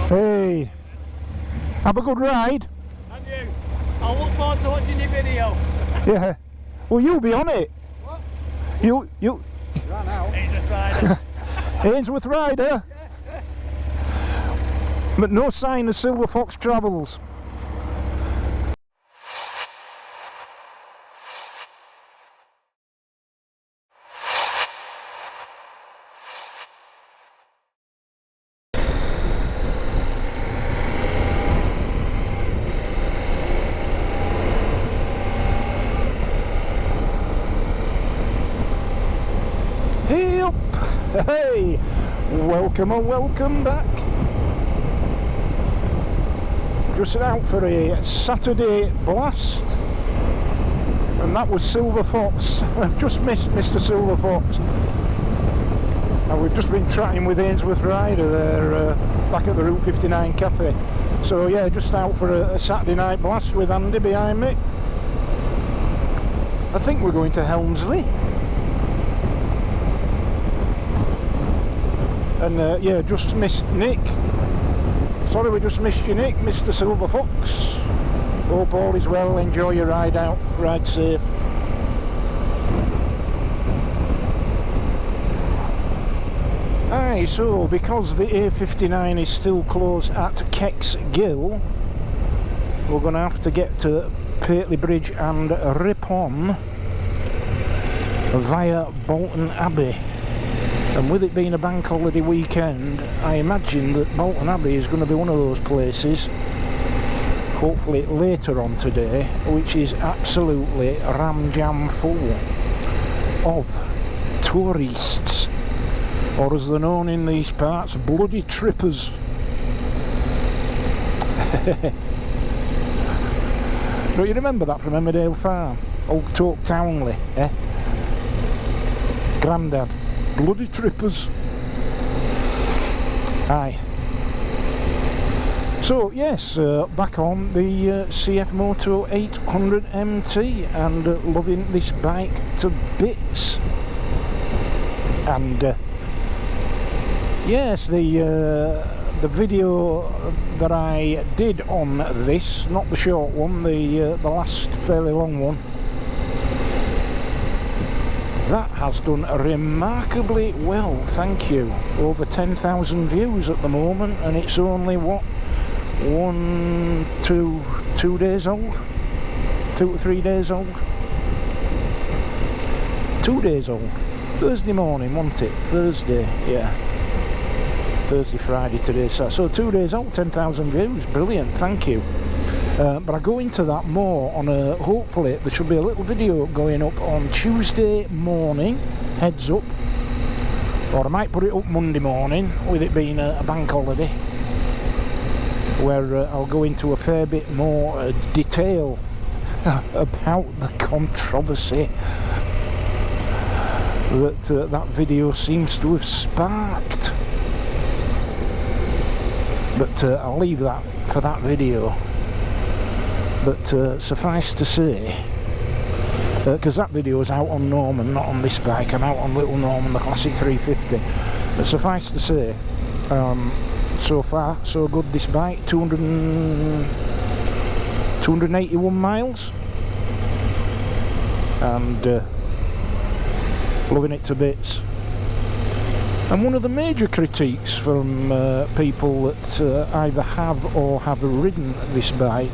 Hey, have a good ride. And you. I'll look forward to watching your video. Yeah. Well, you'll be on it. What? You. Ran out. He's a rider. Ainsworth rider. But no sign of Silver Fox Travels. Hey up! Hey! Welcome back. Just out for a Saturday blast. And that was Silver Fox. I've just missed Mr. Silver Fox. And we've just been chatting with Ainsworth Rider there back at the Route 59 Cafe. So yeah, just out for a Saturday night blast with Andy behind me. I think we're going to Helmsley. And yeah, just missed Nick. Sorry we just missed you, Nick, Mr. Silver Fox. Hope all is well, enjoy your ride out, ride safe. Aye, so because the A59 is still closed at Kexgill, we're going to have to get to Pateley Bridge and Ripon via Bolton Abbey. And with it being a bank holiday weekend, I imagine that Bolton Abbey is going to be one of those places, hopefully later on today, which is absolutely ram-jam full of tourists, or as they're known in these parts, bloody trippers. Don't you remember that from Emmerdale Farm? Old Toke Townley, eh? Grandad. Bloody trippers. Aye. So yes, back on the CF Moto 800 MT and loving this bike to bits. And yes, the video that I did on this, not the short one, the last fairly long one, that has done remarkably well, thank you. Over 10,000 views at the moment, and it's only what, 2 days old? 2 to 3 days old? 2 days old. Thursday morning, wasn't it? Thursday, yeah. Thursday, Friday today, so 2 days old, 10,000 views, brilliant, thank you. But I go into that more on a, hopefully there should be a little video going up on Tuesday morning, heads up, or I might put it up Monday morning with it being a bank holiday, where I'll go into a fair bit more detail about the controversy that that video seems to have sparked. But I'll leave that for that video. But suffice to say, because that video is out on Norman, not on this bike, I'm out on Little Norman, the Classic 350. But suffice to say, so far so good this bike, 281 miles, and loving it to bits. And one of the major critiques from people that either have or have ridden this bike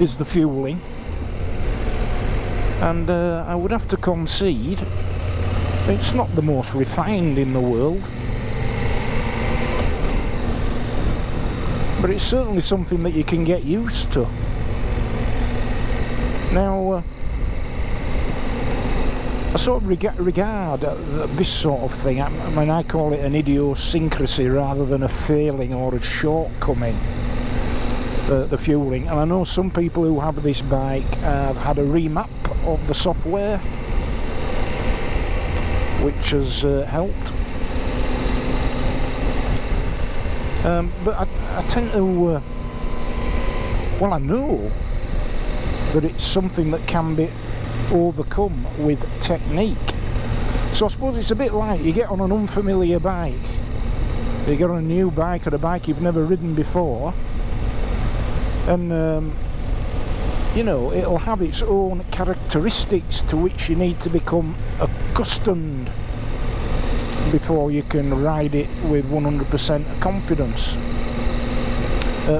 is the fueling, and I would have to concede it's not the most refined in the world, but it's certainly something that you can get used to. Now I sort of regard this sort of thing, I mean, I call it an idiosyncrasy rather than a failing or a shortcoming. The fueling, and I know some people who have this bike have had a remap of the software, which has helped, but I tend to well, I know that it's something that can be overcome with technique. So I suppose it's a bit like you get on an unfamiliar bike You get on a new bike or a bike you've never ridden before, and you know, it'll have its own characteristics to which you need to become accustomed before you can ride it with 100% confidence.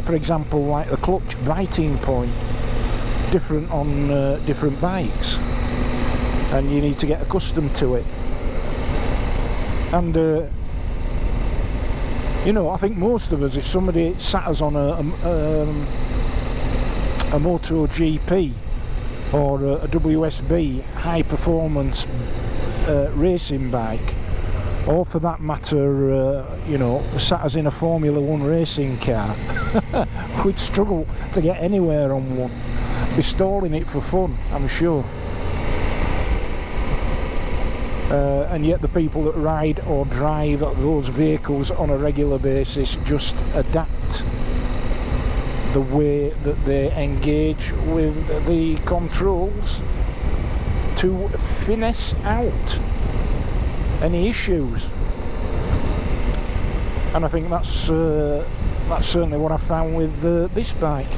For example, like the clutch biting point, different on different bikes, and you need to get accustomed to it. And you know, I think most of us, if somebody sat us on a MotoGP or a WSB high performance racing bike, or for that matter, you know, sat us in a Formula 1 racing car, we'd struggle to get anywhere on one, be stalling it for fun, I'm sure. And yet the people that ride or drive those vehicles on a regular basis just adapt the way that they engage with the controls to finesse out any issues. And I think that's certainly what I found with this bike.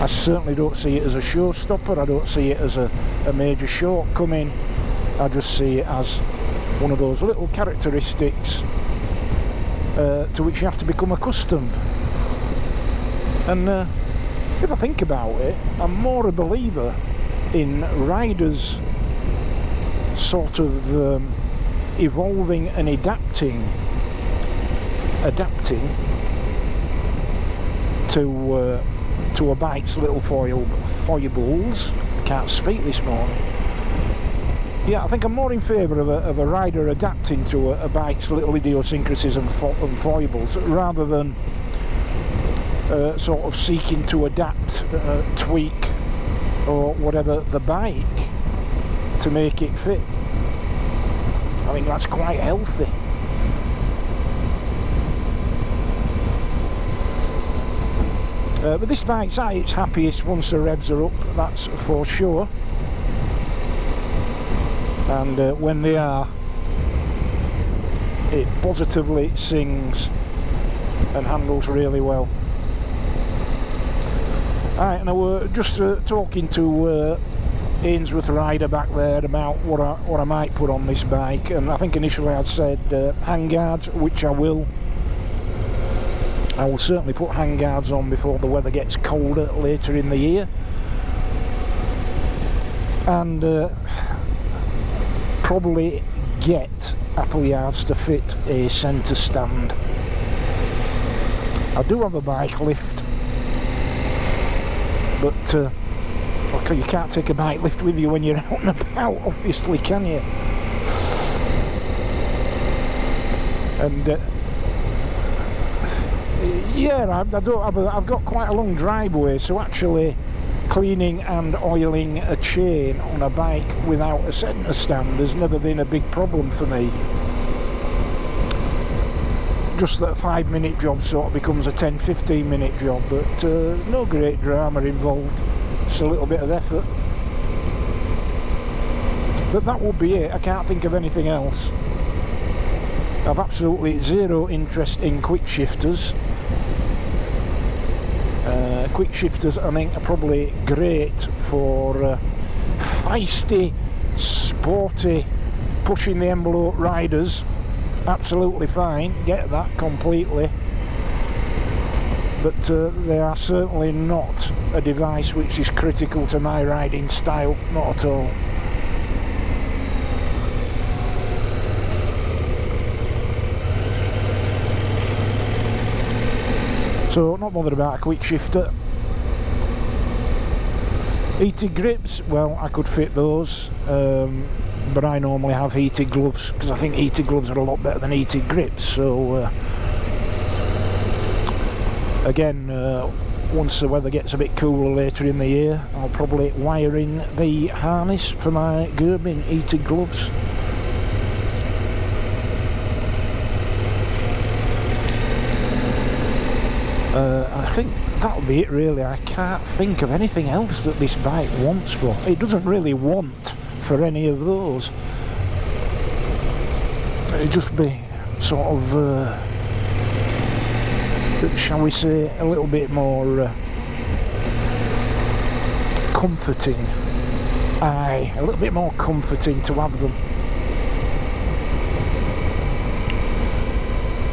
I certainly don't see it as a showstopper, I don't see it as a major shortcoming. I just see it as one of those little characteristics to which you have to become accustomed. And if I think about it, I'm more a believer in riders sort of evolving and adapting to a bike's little foibles. Can't speak this morning. Yeah, I think I'm more in favour of a rider adapting to a bike's little idiosyncrasies and foibles, rather than sort of seeking to adapt, tweak, or whatever the bike to make it fit. I think that's quite healthy. But this bike's at its happiest once the revs are up, that's for sure. And when they are, it positively sings and handles really well. Alright, and I were just talking to Ainsworth rider back there about what I might put on this bike, and I think initially I'd said handguards, which I will. I will certainly put handguards on before the weather gets colder later in the year. And probably get Appleyards to fit a centre stand. I do have a bike lift, but okay, you can't take a bike lift with you when you're out and about, obviously, can you? And yeah, I've got quite a long driveway, so actually cleaning and oiling a chain on a bike without a centre stand has never been a big problem for me. Just that a 5-minute job sort of becomes a 10-15 minute job, but no great drama involved, just a little bit of effort. But that would be it. I can't think of anything else. I've absolutely zero interest in quick shifters. Quick shifters, I think, are probably great for feisty, sporty, pushing the envelope riders. Absolutely fine, get that completely. But they are certainly not a device which is critical to my riding style, not at all. So, not bothered about a quick shifter. Heated grips, well, I could fit those, but I normally have heated gloves because I think heated gloves are a lot better than heated grips. So again, once the weather gets a bit cooler later in the year, I'll probably wire in the harness for my Gerbing heated gloves. I think that'll be it really. I can't think of anything else that this bike wants for. It doesn't really want for any of those. It'd just be sort of shall we say, a little bit more comforting. Aye, a little bit more comforting to have them.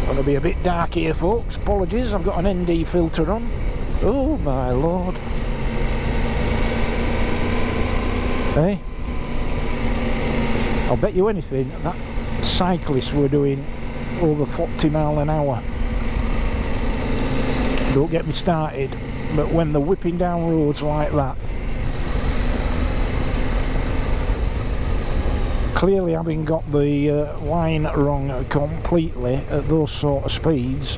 Going to be a bit dark here, folks. Apologies, I've got an ND filter on. Oh my lord. Hey, I'll bet you anything that cyclists were doing over 40 mile an hour. Don't get me started, but when they're whipping down roads like that, clearly having got the line wrong completely at those sort of speeds,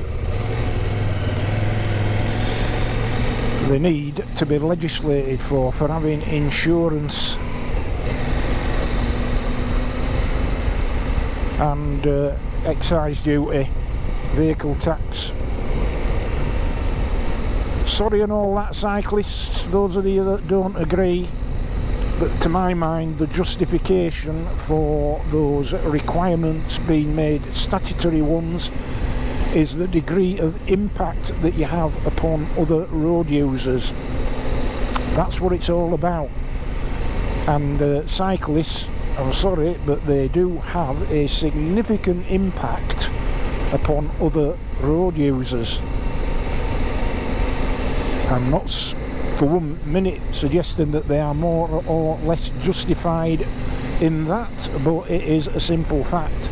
they need to be legislated for having insurance and excise duty, vehicle tax. Sorry and all that, cyclists, those of you that don't agree, but to my mind the justification for those requirements being made statutory ones is the degree of impact that you have upon other road users. That's what it's all about. And cyclists, I'm sorry, but they do have a significant impact upon other road users. I'm not for 1 minute suggesting that they are more or less justified in that, but it is a simple fact.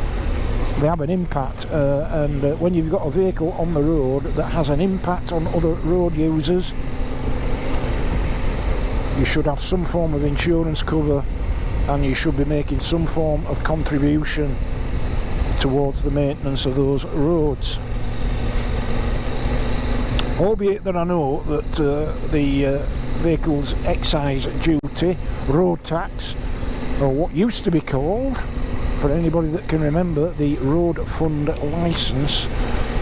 They have an impact, and when you've got a vehicle on the road that has an impact on other road users, you should have some form of insurance cover, and you should be making some form of contribution towards the maintenance of those roads. Albeit that I know that the vehicle's excise duty, road tax, or what used to be called, for anybody that can remember, the road fund licence,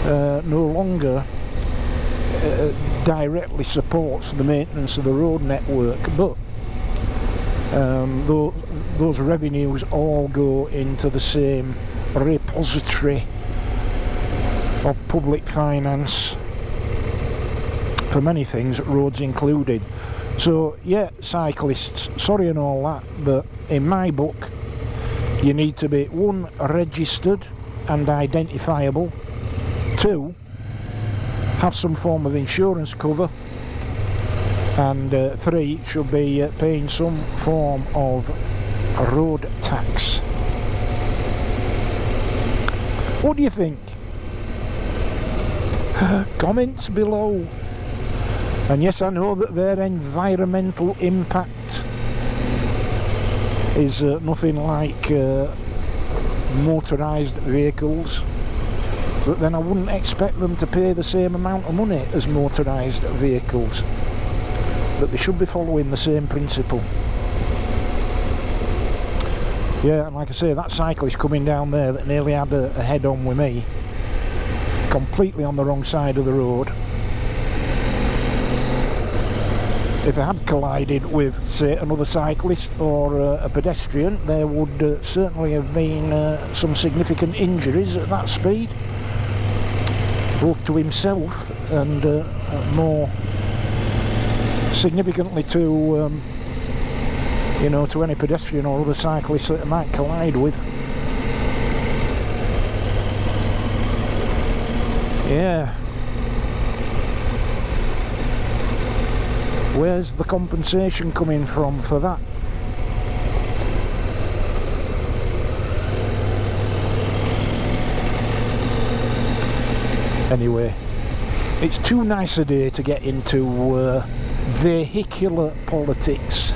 no longer directly supports the maintenance of the road network, but those revenues all go into the same repository of public finance for many things, roads included. So yeah, cyclists, sorry and all that, but in my book you need to be 1, registered and identifiable, 2, have some form of insurance cover, and 3, should be paying some form of road tax. What do you think? Comments below. And yes, I know that their environmental impact is nothing like motorised vehicles, but then I wouldn't expect them to pay the same amount of money as motorised vehicles, but they should be following the same principle. Yeah, and like I say, that cyclist coming down there that nearly had a head-on with me, completely on the wrong side of the road. If I had collided with, say, another cyclist or a pedestrian, there would certainly have been some significant injuries at that speed, both to himself and more significantly to, you know, to any pedestrian or other cyclist that I might collide with. Yeah. Where's the compensation coming from for that? Anyway, it's too nice a day to get into vehicular politics.